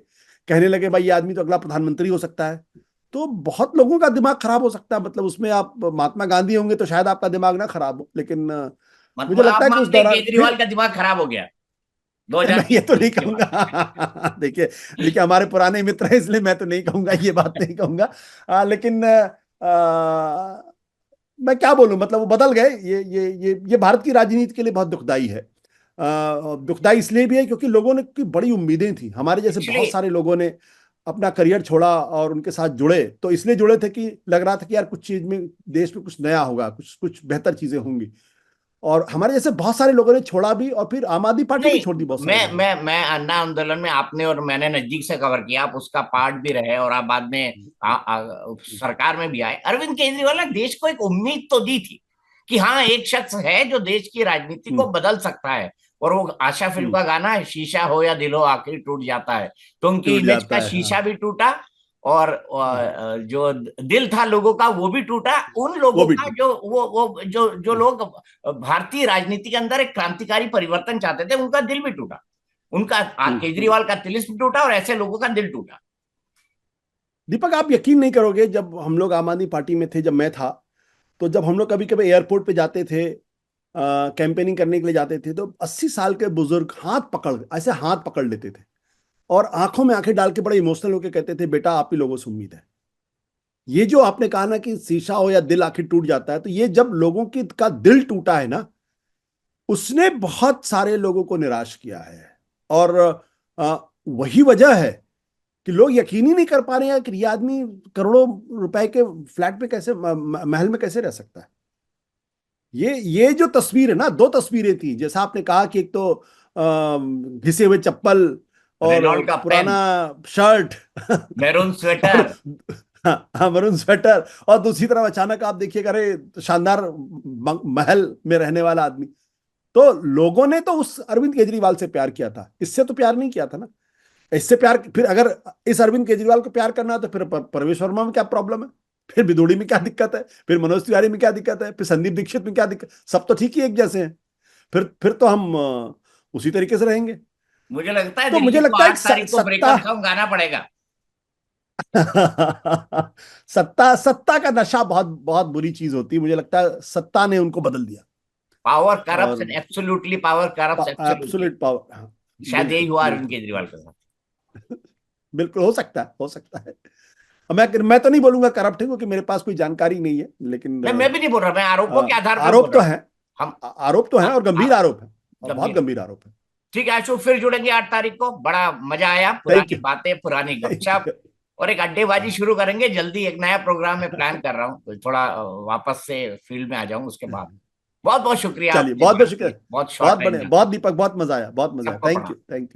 कहने लगे भाई ये आदमी तो अगला प्रधानमंत्री हो सकता है, तो बहुत लोगों का दिमाग खराब हो सकता है। मतलब उसमें आप महात्मा गांधी होंगे तो शायद आपका दिमाग ना खराब हो, लेकिन मुझे मतलब आप लगता है कि उस मानते हैं दौरान केजरीवाल का दिमाग खराब हो गया मैं ये तो 2023 नहीं के बाद? कहूंगा। देखिए देखिए, हमारे पुराने मित्र हैं इसलिए मैं तो नहीं कहूंगा, ये बात नहीं कहूंगा। लेकिन मैं क्या बोलूं, मतलब वो बदल गए। ये भारत की राजनीति के लिए बहुत दुखदाई है। दुखदाई इसलिए भी है क्योंकि लोगों ने की बड़ी उम्मीदें थी, हमारे जैसे एक्चुअली बहुत सारे लोगों ने अपना करियर छोड़ा और उनके साथ जुड़े, तो इसलिए जुड़े थे कि लग रहा था कि यार कुछ चीज में देश में कुछ नया होगा, कुछ कुछ बेहतर चीजें होंगी। और हमारे जैसे बहुत सारे लोगों ने छोड़ा भी, और फिर आम आदमी पार्टी भी नहीं, छोड़ दी बहुत सारे मैं लोगों ने। मैं मैं अन्ना आंदोलन में आपने और मैंने नजदीक से कवर किया, आप उसका पार्ट भी रहे और आप बाद में सरकार में भी आए। अरविंद केजरीवाल ने देश को एक उम्मीद तो दी थी कि हाँ, एक शख्स है जो देश की राजनीति को हम्म, बदल सकता है। और वो आशा फिल्म हम्म, का गाना है, शीशा हो या दिल हो आखिर टूट जाता है, तो उनकी टूट इमेज का जाता है, हाँ। शीशा भी टूटा और हम्म, जो दिल था लोगों का वो भी टूटा। उन वो लोगों भी का टूट। जो वो जो लोग भारतीय राजनीति के अंदर एक क्रांतिकारी परिवर्तन चाहते थे, उनका दिल भी टूटा। उनका हम्म। केजरीवाल का तिलिस्म टूटा और ऐसे लोगों का दिल टूटा। दीपक, आप यकीन नहीं करोगे, जब हम लोग आम आदमी पार्टी में थे, जब मैं था, तो जब हम लोग कभी कभी एयरपोर्ट पे जाते थे, कैंपेनिंग करने के लिए जाते थे, तो 80 साल के बुजुर्ग हाथ पकड़ लेते थे और आंखों में आंखें डाल के बड़े इमोशनल होकर कहते थे, बेटा आप ही लोगों से उम्मीद है। ये जो आपने कहा ना कि शीशा हो या दिल आखिर टूट जाता है, तो ये जब लोगों की का दिल टूटा है ना, उसने बहुत सारे लोगों को निराश किया है। और वही वजह है कि लोग यकीन ही नहीं कर पा रहे हैं कि ये आदमी करोड़ों रुपए के फ्लैट में कैसे, महल में कैसे रह सकता है। ये जो तस्वीर है ना, दो तस्वीरें थी, जैसा आपने कहा कि एक तो घिसे हुए चप्पल और रेनॉल्ड का पुराना पेन, शर्ट मैरून और स्वेटर। मरून स्वेटर, और दूसरी तरफ अचानक आप देखिएगा, अरे शानदार महल में रहने वाला आदमी। तो लोगों ने तो उस अरविंद केजरीवाल से प्यार किया था, इससे तो प्यार नहीं किया था ना। इससे प्यार, फिर अगर इस अरविंद केजरीवाल को प्यार करना है तो फिर परवेश वर्मा में क्या प्रॉब्लम है, फिर बिदुड़ी में क्या दिक्कत है, फिर मनोज तिवारी में क्या दिक्कत है, फिर संदीप दीक्षित में क्या दिक्कत, सब तो ठीक ही एक जैसे हैं। फिर तो हम उसी तरीके से रहेंगे। मुझे लगता है तो दिल्ली मुझे को लगता है 8 तारीख को सत्ता ब्रेकअप सॉन्ग गाना पड़ेगा। सत्ता का नशा बहुत बहुत बुरी चीज होती है। मुझे लगता है सत्ता ने उनको बदल दिया। पावर करप्ट्स और and absolutely, power corrupts absolutely. Absolute power, हाँ। शायद यही बिल्कुल हुआ अरविंद बिल्कुल केजरीवाल के साथ। बिल्कुल, हो सकता है, हो सकता है। मैं तो नहीं बोलूंगा करप्ट है, क्योंकि मेरे पास कोई जानकारी नहीं है, लेकिन मैं भी नहीं बोल रहा, मैं आरोपों के आधार पर बोल आरोप तो रहा हूँ। है। हम आरोप तो है और गंभीर आरोप है, और बहुत गंभीर। गंभीर आरोप है। ठीक है आशु, फिर जुड़ेंगे 8 तारीख को। बड़ा मजा आया, थैंक पुरानी यू। बातें, पुरानी थैंक गपशप यू। और एक अड्डेबाजी शुरू करेंगे जल्दी। एक नया प्रोग्राम में प्लान कर रहा हूँ, तो थोड़ा वापस से फील्ड में आ जाऊं उसके बाद। बहुत बहुत शुक्रिया, चलिए, आपसे बहुत बहुत बात शुक्रिया। की बहुत शॉर्ट बहुत टाइम बढ़िया, में। बहुत दीपक, बहुत मजा आया, बहुत मजा आया। सबको थैंक यू, प्रणाम। Thank you.